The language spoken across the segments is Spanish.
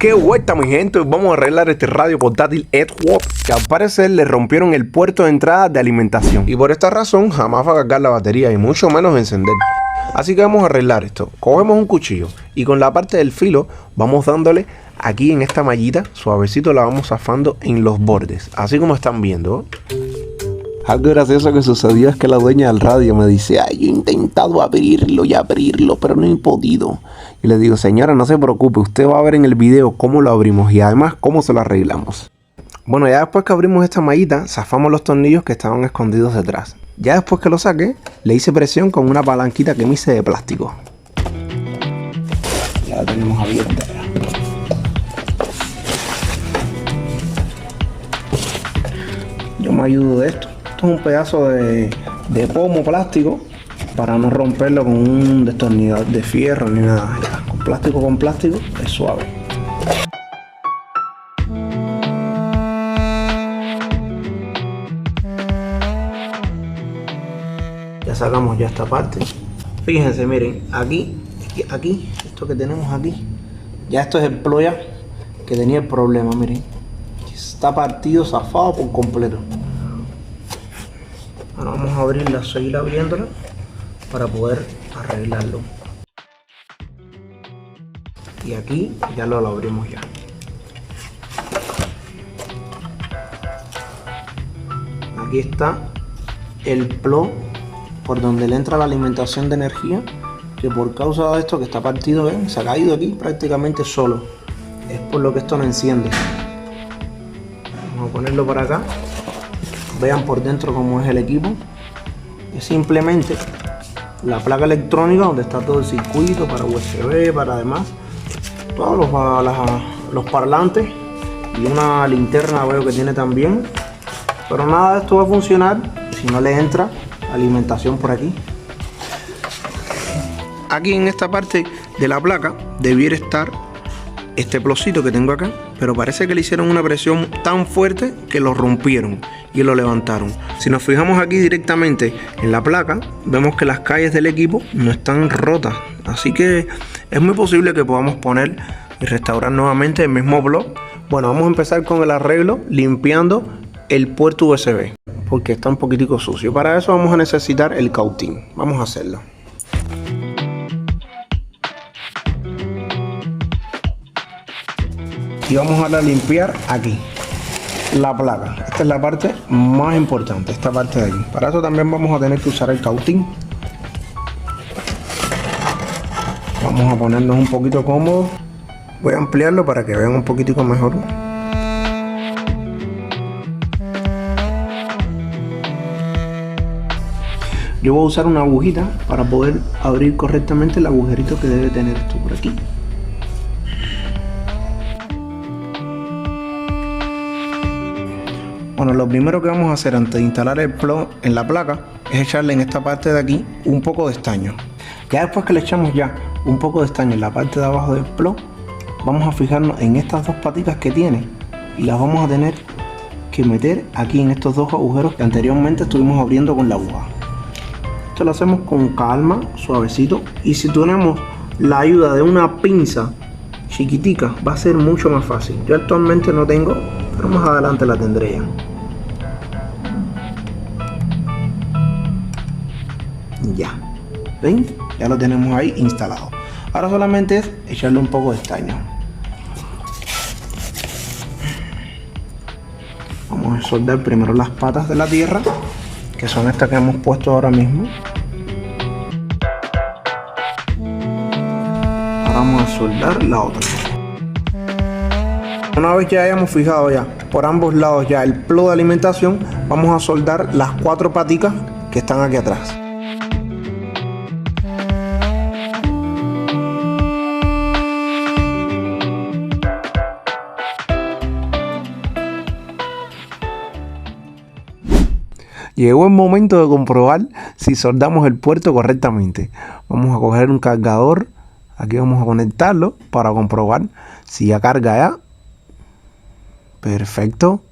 Qué vuelta, mi gente. Vamos a arreglar este radio portátil Edward, que al parecer le rompieron el puerto de entrada de alimentación, y por esta razón jamás va a cargar la batería y mucho menos encender. Así que vamos a arreglar esto. Cogemos un cuchillo y con la parte del filo vamos dándole aquí en esta mallita, suavecito la vamos zafando en los bordes, así como están viendo. Algo gracioso que sucedió es que la dueña del radio me dice: ay, yo he intentado abrirlo, pero no he podido. Y le digo: señora, no se preocupe, usted va a ver en el video cómo lo abrimos y además cómo se lo arreglamos. Bueno, ya después que abrimos esta mallita, zafamos los tornillos que estaban escondidos detrás. Ya después que lo saqué, le hice presión con una palanquita que me hice de plástico. Ya la tenemos abierta. Yo me ayudo de esto. Esto es un pedazo de pomo plástico para no romperlo con un destornillador de fierro ni nada. Ya, con plástico es suave. Ya sacamos ya esta parte. Fíjense, miren, aquí, esto que tenemos aquí, ya esto es el ploya que tenía el problema, miren. Está partido, zafado por completo. Ahora vamos a abrirla, seguir abriéndola para poder arreglarlo. Y aquí ya lo abrimos ya. Aquí está el plug por donde le entra la alimentación de energía, que por causa de esto que está partido, ¿ven? Se ha caído aquí prácticamente solo. Es por lo que esto no enciende. Vamos a ponerlo para acá. Vean por dentro cómo es el equipo. Es simplemente la placa electrónica donde está todo el circuito para USB, para además todos los parlantes, y una linterna veo que tiene también. Pero nada de esto va a funcionar si no le entra alimentación por aquí. Aquí en esta parte de la placa debiera estar este plocito que tengo acá, pero parece que le hicieron una presión tan fuerte que lo rompieron y lo levantaron. Si nos fijamos aquí directamente en la placa, vemos que las calles del equipo no están rotas, así que es muy posible que podamos poner y restaurar nuevamente el mismo block. Bueno, vamos a empezar con el arreglo limpiando el puerto USB, porque está un poquitico sucio. Para eso vamos a necesitar el cautín. Vamos a hacerlo. Y vamos a limpiar aquí la placa. Esta es la parte más importante, esta parte de aquí. Para eso también vamos a tener que usar el cautín. Vamos a ponernos un poquito cómodos. Voy a ampliarlo para que vean un poquitico mejor. Yo voy a usar una agujita para poder abrir correctamente el agujerito que debe tener esto por aquí. Bueno, lo primero que vamos a hacer antes de instalar el plug en la placa es echarle en esta parte de aquí un poco de estaño. Ya después que le echamos ya un poco de estaño en la parte de abajo del plug, vamos a fijarnos en estas dos patitas que tiene y las vamos a tener que meter aquí en estos dos agujeros que anteriormente estuvimos abriendo con la aguja. Esto lo hacemos con calma, suavecito, y si tenemos la ayuda de una pinza chiquitica va a ser mucho más fácil. Yo actualmente no tengo, pero más adelante la tendré ya. Ya, ¿ven? Ya lo tenemos ahí instalado. Ahora solamente es echarle un poco de estaño. Vamos a soldar primero las patas de la tierra, que son estas que hemos puesto ahora mismo. Ahora vamos a soldar la otra. Una vez que hayamos fijado ya por ambos lados ya el plug de alimentación, vamos a soldar las cuatro paticas que están aquí atrás. Llegó el momento de comprobar si soldamos el puerto correctamente. Vamos a coger un cargador, aquí vamos a conectarlo para comprobar si ya carga ya. Perfecto.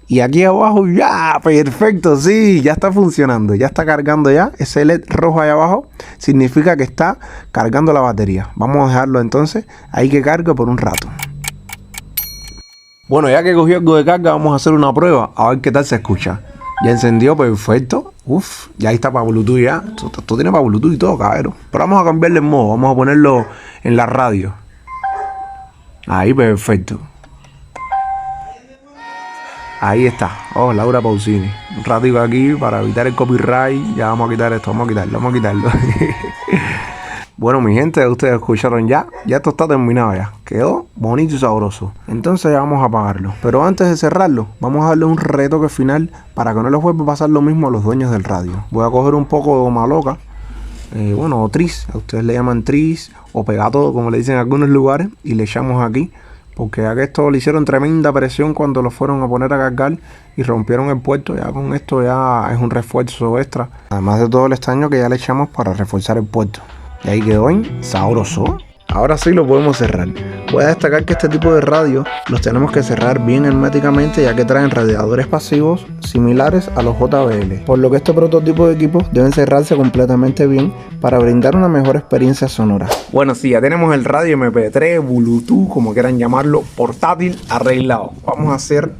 Y aquí abajo ya, perfecto, sí, ya está funcionando, ya está cargando ya. Ese LED rojo ahí abajo significa que está cargando la batería. Vamos a dejarlo entonces ahí que cargue por un rato. Bueno, ya que cogió algo de carga, vamos a hacer una prueba a ver qué tal se escucha. Ya encendió, perfecto. Uf, ya está para Bluetooth ya. Esto tiene para Bluetooth y todo, cabrón. Pero vamos a cambiarle el modo, vamos a ponerlo en la radio. Ahí, perfecto. Ahí está. Oh, Laura Pausini. Un ratico aquí para evitar el copyright. Ya vamos a quitar esto, vamos a quitarlo. Bueno, mi gente, ustedes escucharon ya esto está terminado ya. Quedó bonito y sabroso. Entonces ya vamos a apagarlo. Pero antes de cerrarlo, vamos a darle un retoque final para que no les vuelva a pasar lo mismo a los dueños del radio. Voy a coger un poco de maloca, o tris, a ustedes le llaman tris, o pegatodo como le dicen en algunos lugares, y le echamos aquí. Porque ya que esto le hicieron tremenda presión cuando lo fueron a poner a cargar y rompieron el puerto, ya con esto ya es un refuerzo extra. Además de todo el estaño que ya le echamos para reforzar el puerto. Y ahí quedó en sabroso. Ahora sí lo podemos cerrar. Voy a destacar que este tipo de radios los tenemos que cerrar bien herméticamente, ya que traen radiadores pasivos similares a los JBL, por lo que este prototipo de equipos deben cerrarse completamente bien para brindar una mejor experiencia sonora. Bueno, sí, ya tenemos el radio MP3, Bluetooth, como quieran llamarlo, portátil arreglado. Vamos a hacer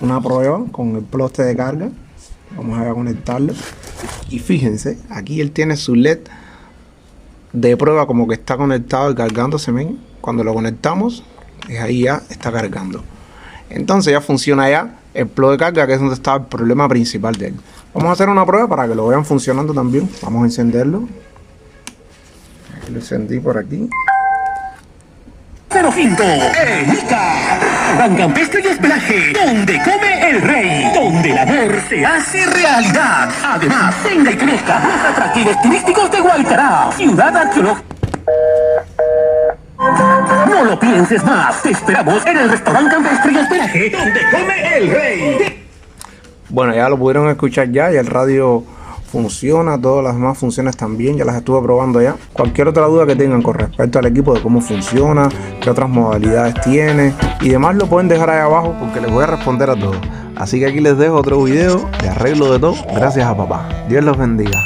una prueba con el ploste de carga. Vamos a conectarlo. Y fíjense, aquí él tiene su LED de prueba como que está conectado y cargándose, ven. Cuando lo conectamos, ahí ya está cargando. Entonces ya funciona ya el plug de carga, que es donde está el problema principal de él. Vamos a hacer una prueba para que lo vean funcionando también. Vamos a encenderlo. Aquí lo encendí por aquí. 05 Enica, pan campestre y hospedaje, donde come el rey, donde el amor se hace realidad. Además, venga y conozca los atractivos turísticos de Guaycará, ciudad arqueológica. No lo pienses más, te esperamos en el restaurante campestre y hospedaje, donde come el rey. Bueno, ya lo pudieron escuchar ya, y el radio funciona, todas las demás funciones también, ya las estuve probando ya. Cualquier otra duda que tengan con respecto al equipo, de cómo funciona, qué otras modalidades tiene y demás, lo pueden dejar ahí abajo porque les voy a responder a todos. Así que aquí les dejo otro video de arreglo de todo, gracias a papá. Dios los bendiga.